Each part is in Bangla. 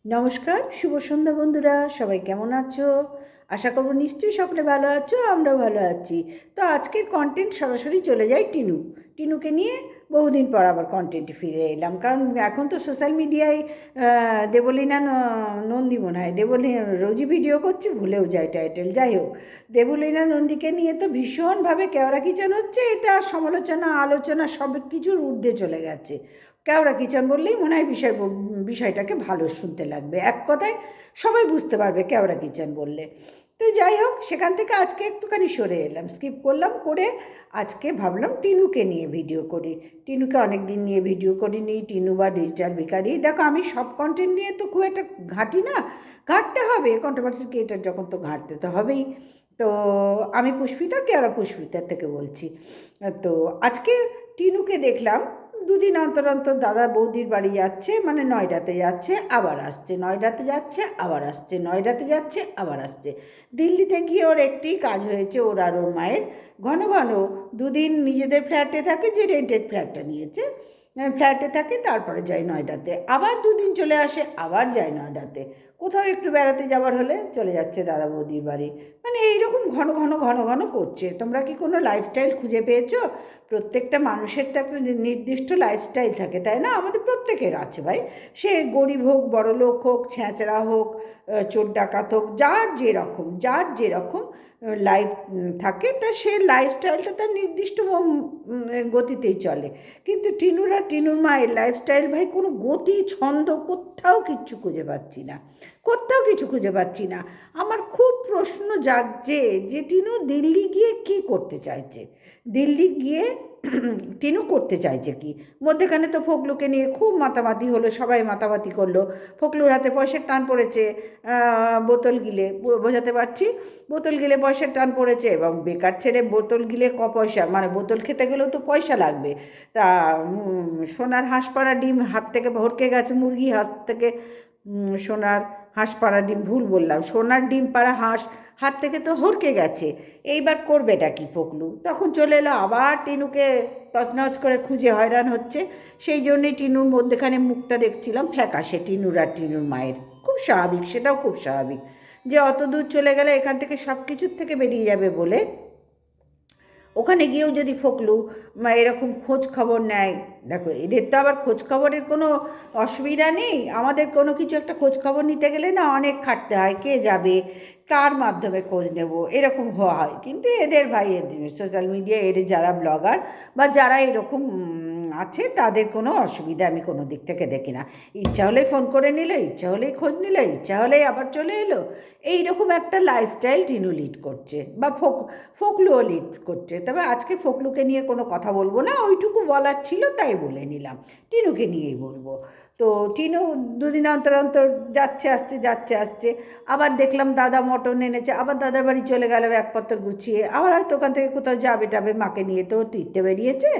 নমস্কার, শুভ সন্ধ্যা বন্ধুরা। সবাই কেমন আছো? আশা করব নিশ্চয়ই সকলে ভালো আছো, আমরাও ভালো আছি। তো আজকের কন্টেন্ট সরাসরি চলে যায় টিনুকে নিয়ে। বহুদিন পর আবার কন্টেন্টে ফিরে এলাম, কারণ এখন তো সোশ্যাল মিডিয়ায় দেবলীনা নন্দী মনে হয়, দেবলীনা রোজই ভিডিও করছি, ভুলেও যায় টাইটেল। যাই হোক, দেবলীনা নন্দীকে নিয়ে তো ভীষণভাবে কেওড়া কিচেন হচ্ছে। এটা সমালোচনা, আলোচনা সব কিছুর ঊর্ধ্বে চলে গেছে। কেওড়া কিচেন বললেই মনে হয় বিষয়টাকে ভালো শুনতে লাগবে। এক কথায় সবাই বুঝতে পারবে কেওড়া কিচেন বললে। তো যাই হোক, সেখান থেকে আজকে একটুখানি সরে এলাম, স্কিপ করলাম, করে আজকে ভাবলাম টিনুকে নিয়ে ভিডিও করি। টিনুকে অনেক দিন নিয়ে ভিডিও করিনি। টিনু বা ডিজিটাল ভিখারি, দেখো আমি সব কন্টেন্ট নিয়ে তো খুব একটা ঘাঁটি না, ঘাঁটতে হবে, কন্ট্রোভার্সি ক্রিয়েটার যখন, তো ঘাঁটতে তো হবেই। তো আমি পুষ্পিতা, কেওড়া পুষ্পিতার থেকে বলছি। তো আজকে টিনুকে দেখলাম দুদিন অন্তর অন্তর দাদা বৌদির বাড়ি যাচ্ছে, মানে নয়ডাতে যাচ্ছে আবার আসছে, নয়ডাতে যাচ্ছে আবার আসছে, নয়ডাতে যাচ্ছে আবার আসছে। দিল্লিতে গিয়ে ওর একটি কাজ হয়েছে, ওর আর ওর মায়ের ঘন ঘন দুদিন নিজেদের ফ্ল্যাটে থাকে, যে রেন্টেড ফ্ল্যাটটা নিয়েছে, ফ্ল্যাটে থাকে, তারপরে যায় নয়ডাতে, আবার দুদিন চলে আসে, আবার যায় নয়ডাতে। কোথাও একটু বেড়াতে যাবার হলে চলে যাচ্ছে দাদা বৌদির বাড়ি। মানে এইরকম ঘন ঘন ঘন ঘন করছে। তোমরা কি কোনো লাইফস্টাইল খুঁজে পেয়েছো? প্রত্যেকটা মানুষের তো একটা নির্দিষ্ট লাইফস্টাইল থাকে, তাই না? আমাদের প্রত্যেকের আছে ভাই। সে গরিব হোক, বড়লোক হোক, ছ্যাঁচড়া হোক, চোর ডাকাত হোক, যার যেরকম লাইফ থাকে, তা সে লাইফস্টাইলটা তার নির্দিষ্ট গতিতেই চলে। কিন্তু টিনুর মায়ের লাইফস্টাইল ভাই, কোনো গতি ছন্দ কোথাও কিচ্ছু খুঁজে পাচ্ছি না, কোথাও কিছু খুঁজে পাচ্ছি না। আমার খুব প্রশ্ন জাগছে যে টিনু দিল্লি গিয়ে কী করতে চাইছে, দিল্লি গিয়ে টিনু করতে চাইছে কি। মধ্যেখানে তো ফোকলুকে নিয়ে খুব মাতামাতি হলো, সবাই মাতামাতি করলো, ফোকলুর হাতে পয়সার টান পড়েছে, বোতল গিলে, বোঝাতে পারছি, বোতল গিলে পয়সার টান পড়েছে, এবং বেকার ছেড়ে বোতল গিলে পয়সা, মানে বোতল খেতে গেলেও তো পয়সা লাগবে। তা সোনার হাঁস পাড়া ডিম হাত থেকে ভরকে গেছে, মুরগি হাত থেকে, সোনার হাঁস পাড়া ডিম ভুল বললাম, সোনার ডিম পাড়া হাঁস হাত থেকে তো হরকে গেছে। এইবার করবেটা কি ফোকলু? তখন চলে এলো আবার টিনুকে তছনছ করে খুঁজে হয়রান হচ্ছে। সেই জন্যেই টিনুর মধ্যেখানে মুখটা দেখছিলাম ফ্যাকাশে, টিনুর আর টিনুর মায়ের। খুব স্বাভাবিক, সেটাও খুব স্বাভাবিক যে অত দূর চলে গেলে এখান থেকে সব কিছুর থেকে বেরিয়ে যাবে বলে ওখানে গিয়েও যদি ফোকলু এরকম খোঁজ খবর নেয়। দেখো, এদের তো আবার খোঁজ খবরের কোনো অসুবিধা নেই। আমাদের কোনো কিছু একটা খোঁজ খবর নিতে গেলে না অনেক খাটতে হয়, কে যাবে, কার মাধ্যমে খোঁজ নেব, এরকম হওয়া হয়। কিন্তু এদের ভাই, সোশ্যাল মিডিয়া এর যারা ব্লগার বা যারা এরকম আছে, তাদের কোনো অসুবিধা আমি কোনো দিক থেকে দেখি না। ইচ্ছা হলেই ফোন করে নিল, ইচ্ছা হলেই খোঁজ নিল, ইচ্ছা হলেই আবার চলে এলো। এইরকম একটা লাইফস্টাইল টিনু লিড করছে, বা ফোকলুও লিড করছে। তবে আজকে ফোকলুকে নিয়ে কোনো কথা বলবো না, ওইটুকু বলার ছিল তাই বলে নিলাম। টিনুকে নিয়েই বলবো। তো টিনু দুদিন অন্তর অন্তর যাচ্ছে আসছে, যাচ্ছে আসছে। আবার দেখলাম দাদা মটন এনেছে, আবার দাদার বাড়ি চলে গেল ব্যাগপত্র গুছিয়ে, আবার হয়তো ওখান থেকে কোথাও যাবে টাবে, মাকে নিয়ে তো তীর্থে বেরিয়েছে।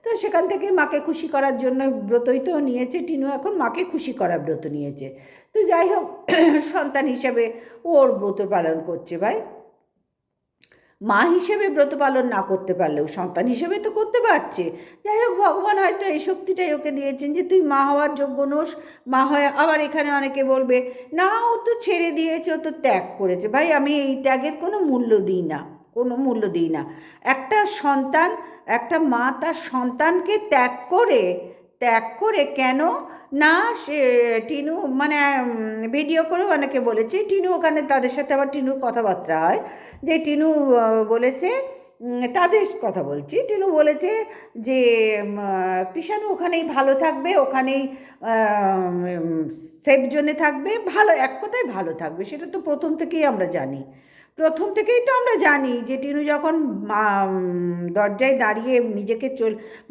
তো সেখান থেকে মাকে খুশি করার জন্য ব্রতই তো নিয়েছে টিনু, এখন মাকে খুশি করার ব্রত নিয়েছে। তো যাই হোক, সন্তান হিসেবে ওর ব্রত পালন করছে ভাই। মা হিসেবে ব্রত পালন না করতে পারলেও সন্তান হিসেবে তো করতে পারছে। যাই হোক, ভগবান হয়তো এই শক্তিটাই ওকে দিয়েছেন যে তুই মা হওয়ার যোগ্য নোস। মা হয়ে আবার এখানে অনেকে বলবে, না ও তো ছেড়ে দিয়েছে, ও তো ত্যাগ করেছে। ভাই, আমি এই ত্যাগের কোনো মূল্য দিই না, কোনো মূল্য দিই না। একটা সন্তান, একটা মা তার সন্তানকে ত্যাগ করে কেন না, সে টিনু মানে ভিডিও করেও অনেকে বলেছে, টিনু ওখানে তাদের সাথে আবার টিনুর কথাবার্তা হয়, যে টিনু বলেছে, তাদের কথা বলছি, টিনু বলেছে যে কৃষাণু ওখানেই ভালো থাকবে, ওখানেই সেফ জোনে থাকবে, ভালো, এক কথায় ভালো থাকবে। সেটা তো প্রথম থেকেই আমরা জানি, প্রথম থেকেই তো আমরা জানি যে টিনু যখন দরজায় দাঁড়িয়ে নিজেকে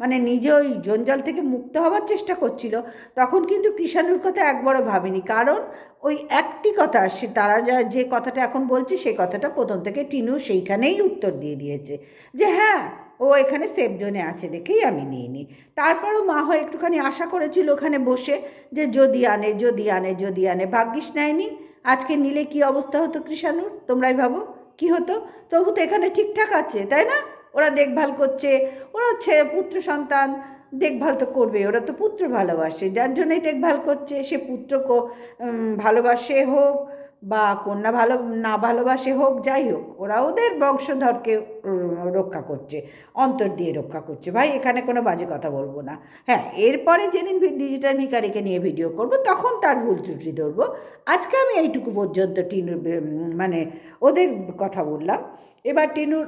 মানে নিজে ওই জঞ্জাল থেকে মুক্ত হওয়ার চেষ্টা করছিল, তখন কিন্তু কৃষাণুর কথা একবারও ভাবেনি। কারণ ওই একটি কথা, সে তারা যে কথাটা এখন বলছে, সেই কথাটা প্রথম থেকে টিনু সেইখানেই উত্তর দিয়ে দিয়েছে, যে হ্যাঁ, ও এখানে সেফ জোনে আছে দেখেই আমি নিয়ে নিই। তারপরও মা হয় একটুখানি আশা করেছিল ওখানে বসে, যে যদি আনে, যদি আনে, যদি আনে, ভাগ্যিস নেয়নি। আজকে নিলে কি অবস্থা হতো কৃষাণুর, তোমরাই ভাবো কি হতো। তবু তো এখানে ঠিকঠাক আছে, তাই না? ওরা দেখভাল করছে, ওরা পুত্র সন্তান, দেখভাল তো করবে, ওরা তো পুত্র ভালোবাসে, যার জন্যই দেখভাল করছে। সে পুত্র ভালোবাসে হোক বা কন্যা না ভালোবাসে হোক, যাই হোক, ওরা ওদের বংশধরকে রক্ষা করছে, অন্তর দিয়ে রক্ষা করছে। ভাই এখানে কোনো বাজে কথা বলবো না। হ্যাঁ, এরপরে যেদিন ডিজিটাল ভিখারিকে নিয়ে ভিডিও করব তখন তার ভুল ত্রুটি ধরবো। আজকে আমি এইটুকু পর্যন্ত টিনুর মানে ওদের কথা বললাম। এবার টিনুর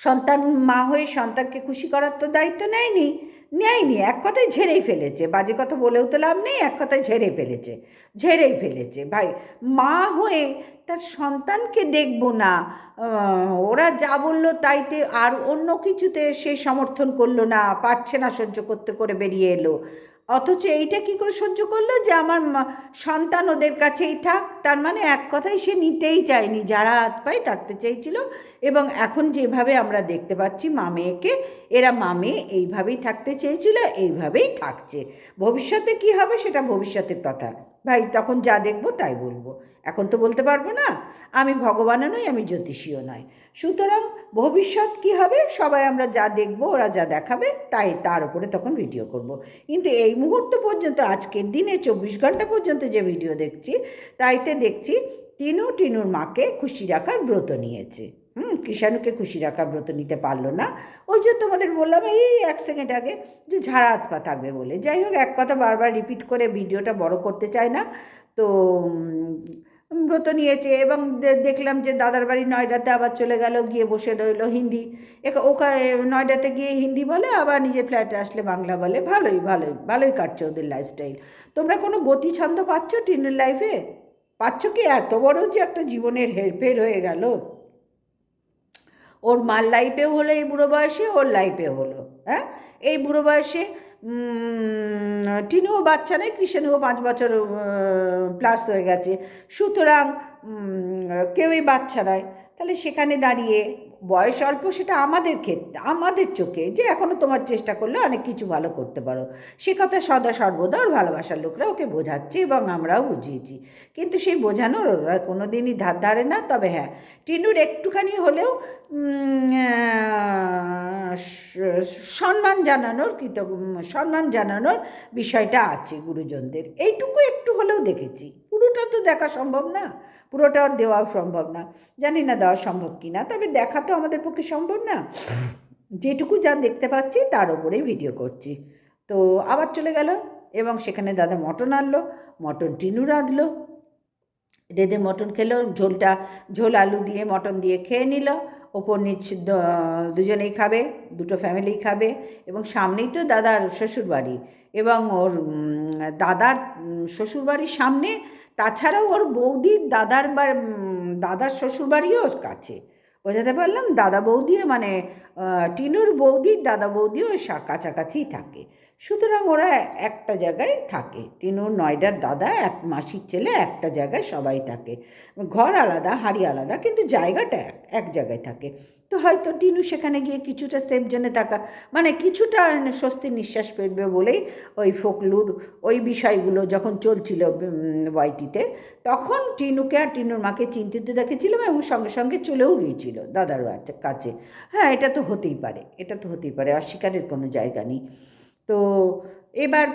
সন্তান মা হয়ে সন্তানকে খুশি করার তো দায়িত্ব নেয়নি, এক কথায় ঝেড়েই ফেলেছে। বাজে কথা বলেও তো লাভ নেই, এক কথায় ঝেড়েই ফেলেছে। ভাই মা হয়ে তার সন্তানকে দেখবো না, ওরা যা বললো তাইতে, আর অন্য কিছুতে সে সমর্থন করলো না, পারছে না সহ্য করতে, করে বেরিয়ে এলো। অথচ এইটা কি করে সহ্য করলো যে আমার সন্তান ওদের কাছেই থাক? তার মানে এক কথাই সে নিতেই চায়নি, যারা হাত পায়ে থাকতে চেয়েছিল। এবং এখন যেভাবে আমরা দেখতে পাচ্ছি মা মেয়েকে, এরা মা মেয়ে এইভাবেই থাকতে চেয়েছিল, এইভাবেই থাকছে। ভবিষ্যতে কি হবে সেটা ভবিষ্যতের কথা ভাই, তখন যা দেখবো তাই বলবো, এখন তো বলতে পারবো না। আমি ভগবানও নই, আমি জ্যোতিষীও নয়। সুতরাং ভবিষ্যৎ কি হবে সবাই আমরা যা দেখবো, ওরা যা দেখাবে তাই তার উপরে তখন ভিডিও করব। কিন্তু এই মুহূর্ত পর্যন্ত, আজকের দিনে 24 ঘন্টা পর্যন্ত যে ভিডিও দেখছি, তাইতে দেখছি টিনুর মাকে খুশি রাখার ব্রত নিয়েছে। কৃষাণুকে খুশি রাখার ব্রত নিতে পারলো না। ওই যে তোমাদের বললাম এই 1 সেকেন্ড আগে যে ঝাড়া হাত পা থাকবে বলে। যাই হোক, এক কথা বারবার রিপিট করে ভিডিওটা বড় করতে চাই না। তো ব্রত নিয়েছে এবং দেখলাম যে দাদার বাড়ি নয়ডাতে আবার চলে গেল, গিয়ে বসে রইল হিন্দি। ওখানে নয়ডাতে গিয়ে হিন্দি বলে, আবার নিজের ফ্ল্যাটে আসলে বাংলা বলে। ভালোই কাটছে ওদের লাইফস্টাইল। তোমরা কোনো গতি ছন্দ পাচ্ছ টিনুর লাইফে? পাচ্ছ কি? এত বড় যে একটা জীবনের হেরফের হয়ে গেল, ওর মার লাইফেও হলো, এই বুড়ো বয়সে ওর লাইফেও হলো। হ্যাঁ, এই বুড়ো বয়সে টিনুও বাচ্চা নেই, কৃষাণুও 5 বছর প্লাস হয়ে গেছে। সুতরাং কেউই বাচ্চা নয়। তাহলে সেখানে দাঁড়িয়ে বয়স অল্প, সেটা আমাদের ক্ষেত্রে, আমাদের চোখে, যে এখনও তোমার চেষ্টা করলে অনেক কিছু ভালো করতে পারো, সে কথা সদা সর্বদা ওর ভালোবাসার লোকরা ওকে বোঝাচ্ছে এবং আমরাও বুঝিয়েছি। কিন্তু সেই বোঝানোর ওরা কোনো দিনই ধার ধারে না। তবে হ্যাঁ, টিনুর একটুখানি হলেও সম্মান জানানোর বিষয়টা আছে গুরুজনদের, এইটুকু একটু হলেও দেখেছি। পুরোটা তো দেখা সম্ভব না, পুরোটা আর দেওয়াও সম্ভব না, জানি না দেওয়া সম্ভব কি না, তবে দেখা তো আমাদের পক্ষে সম্ভব না। যেটুকু যা দেখতে পাচ্ছি তার ওপরেই ভিডিও করছি। তো আবার চলে গেল এবং সেখানে দাদা মটন আনলো, মটন টিনু রাঁধলো, রেঁধে মটন খেলো, ঝোল আলু দিয়ে মটন দিয়ে খেয়ে নিল। ওপর নিচ দুজনেই খাবে, দুটো ফ্যামিলি খাবে। এবং সামনেই তো দাদার শ্বশুরবাড়ি, এবং ওর দাদার শ্বশুরবাড়ির সামনে, তাছাড়াও ওর বৌদির দাদার শ্বশুরবাড়িও কাছে। বোঝাতে পারলাম? দাদা বৌদি মানে টিনুর বৌদির দাদা বৌদিও কাছাকাছিই থাকে। সুতরাং ওরা একটা জায়গায় থাকে। টিনুর নয়ডার দাদা, এক মাসির ছেলে, একটা জায়গায় সবাই থাকে। ঘর আলাদা, হাঁড়ি আলাদা, কিন্তু জায়গাটা এক জায়গায় থাকে। তো হয়তো টিনু সেখানে গিয়ে কিছুটা সেফ জোনে থাকা, মানে কিছুটা স্বস্তির নিঃশ্বাস ফেলবে বলেই ওই ফোকলুর ওই বিষয়গুলো যখন চলছিল ওয়াইটিতে, তখন টিনুকে আর টিনুর মাকে চিন্তিত দেখেছিলাম এবং সঙ্গে সঙ্গে চলেও গিয়েছিল দাদার কাছে। হ্যাঁ, এটা তো হতেই পারে, অস্বীকারের কোনো জায়গা নেই। তো এবার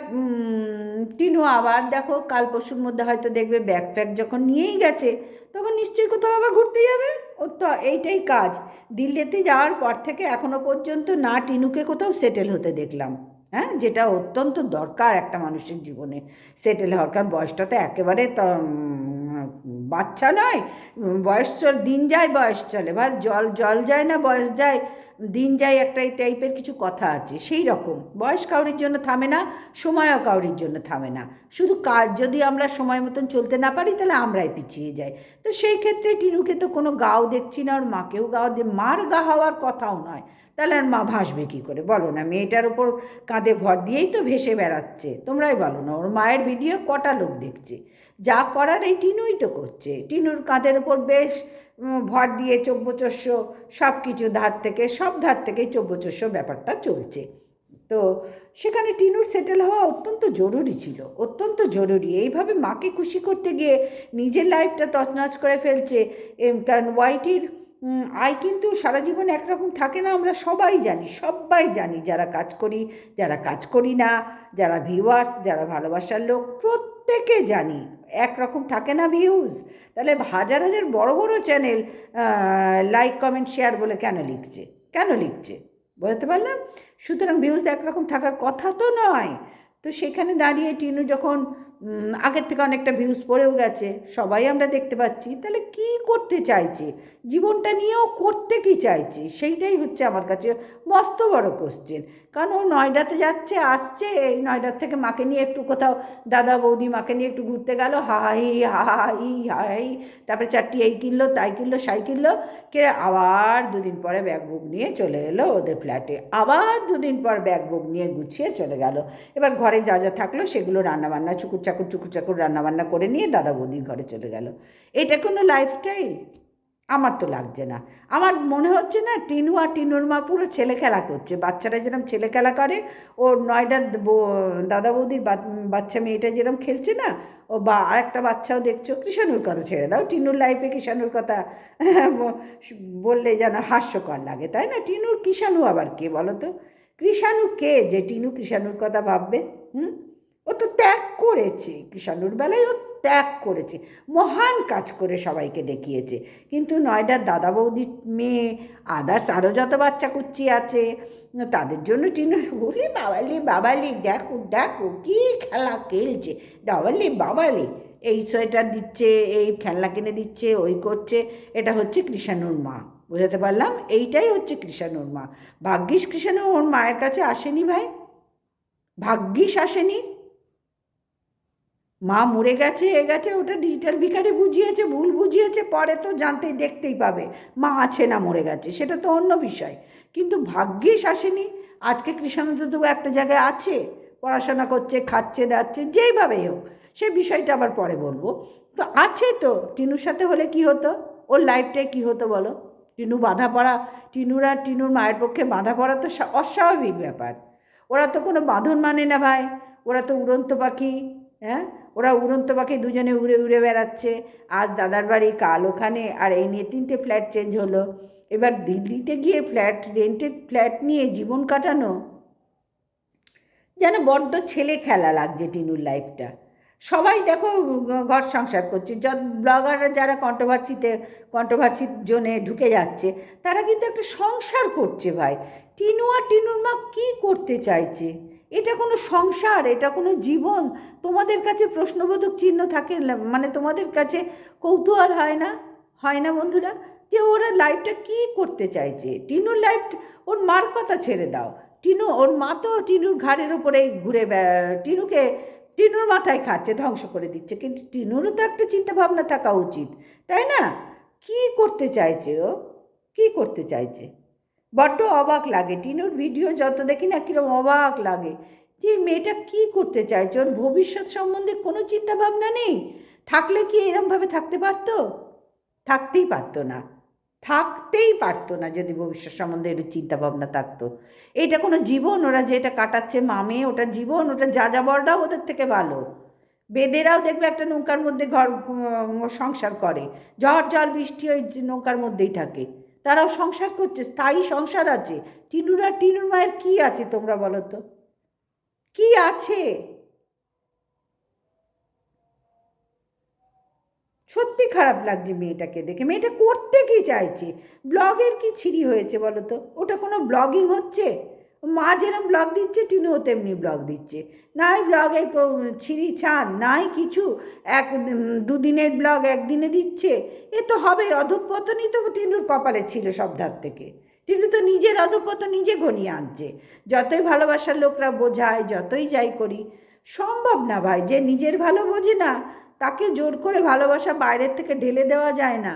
টিনু আবার দেখো কাল পরশুর মধ্যে হয়তো দেখবে ব্যাগ ফ্যাগ যখন নিয়েই গেছে, তখন নিশ্চয়ই কোথাও আবার ঘুরতে যাবে। ওর তো এইটাই কাজ। দিল্লিতে যাওয়ার পর থেকে এখনো পর্যন্ত না টিনুকে কোথাও সেটেল হতে দেখলাম। হ্যাঁ, যেটা অত্যন্ত দরকার একটা মানুষের জীবনে সেটেল হওয়ার, কারণ বয়সটা তো একেবারে বাচ্চা নয়। বয়স দিন যায় বয়স চলে, বা জল যায় না বয়স যায়, দিন যায়, একটা এই টাইপের কিছু কথা আছে। সেই রকম বয়স কাউরির জন্য থামে না, সময়ও কাউরির জন্য থামে না। শুধু কাজ যদি আমরা সময় মতন চলতে না পারি তাহলে আমরাই পিছিয়ে যাই। তো সেই ক্ষেত্রে টিনুকে তো কোনো গাও দেখছি না, ওর মাকেও গাও মার গা হওয়ার কথাও নয়। তাহলে আর মা ভাসবে কী করে বলো না? মেয়েটার ওপর কাঁধে ভর দিয়েই তো ভেসে বেড়াচ্ছে। তোমরাই বলো না, ওর মায়ের ভিডিও কটা লোক দেখছে? যা করার এই টিনুই তো করছে। টিনুর কাঁধের ওপর বেশ ভর দিয়ে চব্যচস্য সব কিছু সব ধার থেকেই চব্যচস্য ব্যাপারটা চলছে। তো সেখানে টিনুর সেটেল হওয়া অত্যন্ত জরুরি ছিল, অত্যন্ত জরুরি। এইভাবে মাকে খুশি করতে গিয়ে নিজের লাইফটা তছনছ করে ফেলছে। কারণ ওয়াইটির আয় কিন্তু সারা জীবন একরকম থাকে না, আমরা সবাই জানি যারা কাজ করি, যারা কাজ করি না, যারা ভিউয়ার্স, যারা ভালোবাসার লোক, প্রত্যেকে জানি একরকম থাকে না ভিউজ। তাহলে হাজার হাজার বড় বড় চ্যানেল লাইক কমেন্ট শেয়ার বলে কেন লিখছে বলতে পারলাম? সুতরাং ভিউজ একরকম থাকার কথা তো নয়। তো সেখানে দাঁড়িয়ে টিনু যখন আগের থেকে অনেকটা ভিউজ পড়েও গেছে, সবাই আমরা দেখতে পাচ্ছি, তাহলে কি করতে চাইছে, জীবনটা নিয়েও করতে কি চাইছে, সেইটাই হচ্ছে আমার কাছে মস্ত বড় কোশ্চেন। কারণ ও নয়ডাতে যাচ্ছে আসছে, এই নয়ডার থেকে মাকে নিয়ে একটু কোথাও দাদা বৌদি মাকে নিয়ে একটু ঘুরতে গেল, হাই হাই হাই, তারপরে চারটি এই কিনলো তাই কিনলো সাই কিনলো, কে আবার দুদিন পরে ব্যাগ বুক নিয়ে চলে এলো ওদের ফ্ল্যাটে, আবার দুদিন পর ব্যাগ বুক নিয়ে গুছিয়ে চলে গেল। এবার ঘরে যা যা থাকলো সেগুলো রান্নাবান্না চুকুর চাকুর রান্নাবান্না করে নিয়ে দাদা বৌদির ঘরে চলে গেল। এটা কোনো লাইফস্টাইল? আমার তো লাগছে না। আমার মনে হচ্ছে না টিনু আর টিনুর মা পুরো ছেলে খেলা করছে, বাচ্চারা যেরকম ছেলে খেলা করে, ওর নয়ডার দাদা বৌদির বাচ্চা মেয়েটা যেরকম খেলছে না, ও বা আরেকটা বাচ্চাও দেখছো, কৃষাণুর কথা ছেড়ে দাও, টিনুর লাইফে কৃষাণুর কথা বললে যেন হাস্যকর লাগে, তাই না? টিনুর কৃষাণু আবার কে বলো তো? কৃষাণু কে যে টিনু কৃষাণুর কথা ভাববে? ও তো ত্যাগ করেছে, কৃষাণুর বেলায় ও ত্যাগ করেছে, মহান কাজ করে সবাইকে দেখিয়েছে। কিন্তু নয়ডার দাদা বৌদির মেয়ে, আদার্স আরও যত বাচ্চা কুচ্চি আছে, তাদের জন্য টিনু বলি বাবালি দেখো কী খেলা খেলছে, বাবালি এই সোয়েটার দিচ্ছে, এই খেলনা কিনে দিচ্ছে, ওই করছে, এটা হচ্ছে কৃষাণুর মা। বুঝাতে পারলাম? এইটাই হচ্ছে কৃষাণুর মা। ভাগ্যিস কৃষাণু ওর মায়ের কাছে আসেনি ভাই, ভাগ্যিস আসেনি। মা মরে গেছে ওটা ডিজিটাল ভিখারি বুঝিয়েছে, ভুল বুঝিয়েছে, পরে তো দেখতেই পাবে মা আছে না মরে গেছে, সেটা তো অন্য বিষয়। কিন্তু ভাগ্যিস আসেনি। আজকে কৃষ্ণানন্দ তো একটা জায়গায় আছে, পড়াশোনা করছে, খাচ্ছে দাচ্ছে, যেইভাবেই হোক, সে বিষয়টা আবার পরে বলবো। তো আছে তো, টিনুর সাথে হলে কি হতো, ওর লাইফটায় কি হতো বলো? টিনু বাঁধা পড়া, টিনুর আর টিনুর মায়ের পক্ষে বাঁধা পড়া তো অস্বাভাবিক ব্যাপার। ওরা তো কোনো বাঁধন মানে না ভাই, ওরা তো উড়ন্ত পাখি। হ্যাঁ, ওরা উড়ন্ত পাখি, দুজনে উড়ে উড়ে বেড়াচ্ছে, আজ দাদার বাড়ি কাল ওখানে, আর এই নিয়ে 3টে ফ্ল্যাট চেঞ্জ হলো। এবার দিল্লিতে গিয়ে রেন্টেড ফ্ল্যাট নিয়ে জীবন কাটানো যেন বড্ড ছেলে খেলা লাগছে টিনুর লাইফটা। সবাই দেখো ঘর সংসার করছে, ব্লগাররা যারা কন্ট্রোভার্সির জোনে ঢুকে যাচ্ছে, তারা কিন্তু একটা সংসার করছে ভাই। টিনু আর টিনুর মা কী করতে চাইছে? এটা কোনো সংসার? এটা কোনো জীবন? তোমাদের কাছে প্রশ্নবোধক চিহ্ন থাকে, মানে তোমাদের কাছে কৌতূহল হয় না বন্ধুরা, যে ওরা লাইফটা কী করতে চাইছে? টিনুর লাইফ, ওর মার কথা ছেড়ে দাও, ওর মা তো টিনুর ঘাড়ের ওপরেই ঘুরে টিনুর মাথায় খাচ্ছে, ধ্বংস করে দিচ্ছে, কিন্তু টিনুরও তো একটা চিন্তা ভাবনা থাকা উচিত, তাই না? কি করতে চাইছে ও? কি করতে চাইছে? বড্ড অবাক লাগে টিনুর ভিডিও যত দেখি না, কিরকম অবাক লাগে যে মেয়েটা কি করতে চাইছে। ওর ভবিষ্যৎ সম্বন্ধে কোনো চিন্তা ভাবনা নেই। থাকলে কি এরমভাবে থাকতেই পারতো না যদি ভবিষ্যৎ সম্বন্ধে একটু চিন্তা ভাবনা থাকতো। এটা কোনো জীবন? ওরা যেটা কাটাচ্ছে মামে, ওটা জীবন? ওটা যাযাবররাও ওদের থেকে ভালো। বেদেরাও দেখবে একটা নৌকার মধ্যে সংসার করে, ঝড় জল বৃষ্টি ওই নৌকার মধ্যেই থাকে, তারাও সংসার করছে, স্থায়ী সংসার আছে। টিনুর মায়ের কি আছে তোমরা বলো তো? কি আছে? সত্যি খারাপ লাগছে মেয়েটাকে দেখে। মেয়েটা করতে কি চাইছে? ব্লগের কি ছিরি হয়েছে বলো তো? ওটা কোনো ব্লগিং হচ্ছে? মা যেরকম ব্লগ দিচ্ছে টিনুও তেমনি ব্লগ দিচ্ছে, নাই ব্লগের ছিরি ছান নাই কিছু, দুদিনের ব্লগ একদিনে দিচ্ছে। এ তো হবে, অধঃপতনই তো টিনুর কপালে ছিল সব ধার থেকে। টিনু তো নিজের অধঃপতন নিজে ঘনিয়ে আনছে। যতই ভালোবাসার লোকরা বোঝায়, যতই যাই করি, সম্ভব না ভাই। যে নিজের ভালো বোঝে না, তাকে জোর করে ভালোবাসা বাইরের থেকে ঢেলে দেওয়া যায় না।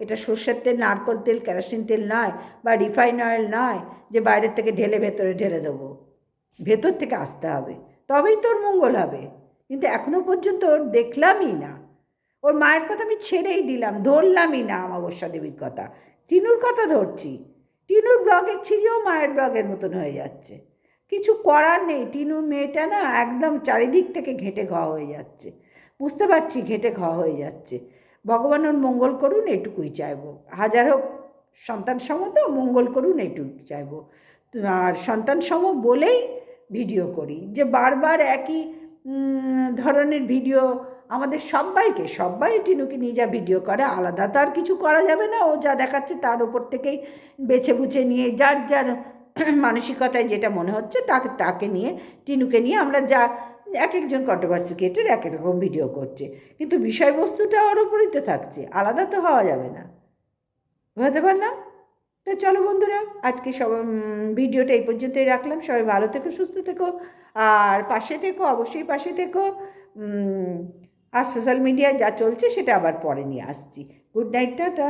এটা সর্ষের তেল, নারকেল তেল, কেরোসিন তেল নয়, বা রিফাইন অয়েল নয় যে বাইরের থেকে ভেতরে ঢেলে দেবো। ভেতর থেকে আসতে হবে, তবেই তোর মঙ্গল হবে। কিন্তু এখনো পর্যন্ত ওর দেখলামই না। ওর মায়ের কথা আমি ছেড়েই দিলাম, ধরলামই না অমাবস্যা দেবীর কথা। টিনুর কথা ধরছি। টিনুর ব্লগের ছিঁড়েও মায়ের ব্লগের মতন হয়ে যাচ্ছে। কিছু করার নেই, টিনুর মেয়েটা না একদম চারিদিক থেকে ঘেঁটে ঘা হয়ে যাচ্ছে। বুঝতে পারছি ঘেঁটে ঘা হয়ে যাচ্ছে। ভগবান ওর মঙ্গল করুন এটুকুই চাইবো, হাজার হোক সন্তান সম তো মঙ্গল করুন এটুকু চাইবো। আর সন্তান সম বলেই ভিডিও করি, যে বারবার একই ধরনের ভিডিও আমাদের সবাই টিনুকে নিয়ে যা ভিডিও করে, আলাদা তো আর কিছু করা যাবে না, ও যা দেখাচ্ছে তার ওপর থেকেই বেছে বুছে নিয়ে যার যার মানসিকতায় যেটা মনে হচ্ছে তাকে নিয়ে টিনুকে নিয়ে আমরা যা এক একজন কন্ট্রোভার্সি ক্রিয়েটর এক এক রকম ভিডিও করছে, কিন্তু বিষয়বস্তুটা ওর ওপরই তো থাকছে, আলাদা তো হওয়া যাবে না। বুঝতে পারলাম? তো চলো বন্ধুরা, আজকে সব ভিডিওটা এই পর্যন্তই রাখলাম। সবাই ভালো থেকো, সুস্থ থেকো, আর পাশে থেকো, অবশ্যই পাশে থেকো। আর সোশ্যাল মিডিয়ায় যা চলছে সেটা আবার পরে নিয়ে আসছি। Good night, tata.